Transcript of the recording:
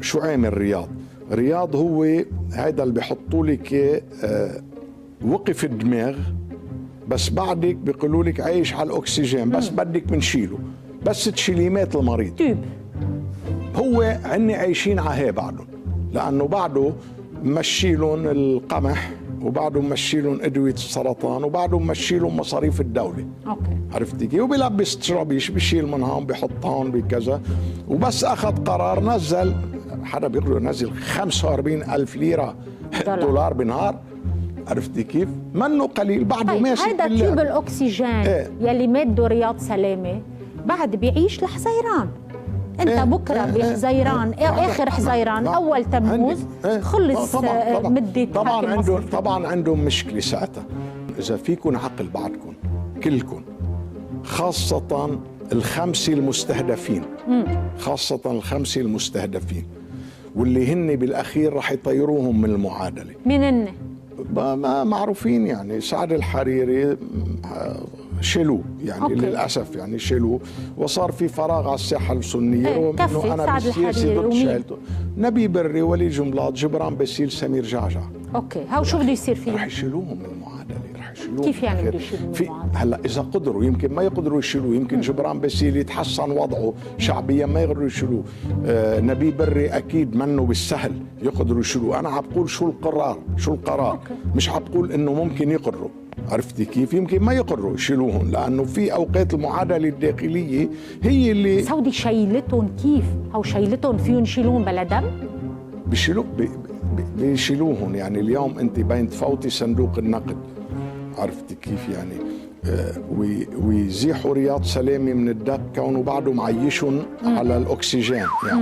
شو عامل رياض؟ رياض هو هيدا اللي بيحطوا لك وقف الدماغ، بس بعدك بيقولوا لك عايش على الاكسجين، بس بدك بنشيله، بس تشيليه مات المريض. تيوب. هو هن عايشين على هي بعدهم، لانه بعده ممشي لهم القمح، وبعده ممشي لهم ادويه السرطان، وبعده ممشي لهم مصاريف الدوله. اوكي. عرفتي كيف؟ وبيلبس ترابيش، بشيل من هون بحط هون بكذا، وبس اخذ قرار نزل، حدا بيقدر ينزل 45,000 ليره دولار بنهار. عرفتي كيف؟ منه قليل، بعده طيب ماشي. هيدا تيوب الاكسجين يلي ماده رياض سلامه بعد بيعيش لحزيران. انت بكره بحزيران، اخر حزيران، اول تموز خلص مده. طبعا عندهم مشكله ساعتها. اذا فيكم عقل بعدكم كلكم، خاصه الخمسه المستهدفين، خاصه الخمسه المستهدفين واللي هن بالاخير رح يطيروهم من المعادله. مين هن؟ ما معروفين يعني. سعد الحريري شيلوه يعني. أوكي. للاسف يعني شيلوه، وصار في فراغ على الساحه السنيه. رغم انه انا بالسياسه ضد شيلته. نبي بري، وليد جنبلاط، جبران باسيل، سمير جعجع. اوكي، هاو شو بده يصير فيه؟ رح يشيلوهم من المعادله، رح يشيلوهم. كيف يعني بده يشيلوهم من المعادله؟ هلا اذا قدروا، يمكن ما يقدروا يشيلوه، يمكن جبران باسيل يتحسن وضعه شعبيا ما يقدروا يشيلوه. نبي بري اكيد منه بالسهل يقدروا يشيلوه. انا عم بقول شو القرار. أوكي. مش عم بقول انه ممكن يقدروا. عرفتي كيف؟ يمكن ما يقدروا يشيلوهم، لانه في اوقات المعادله الداخليه هي اللي سعودي شيلتهم. كيف؟ او شيلتهم فيهم يشيلوهم بلا دم؟ بيشيلوهم يعني. اليوم انت بين تفوتي صندوق النقد، عرفتي كيف يعني، ويزيحوا رياض سلامه من الدك كونه بعده معيشهم على الاكسجين يعني.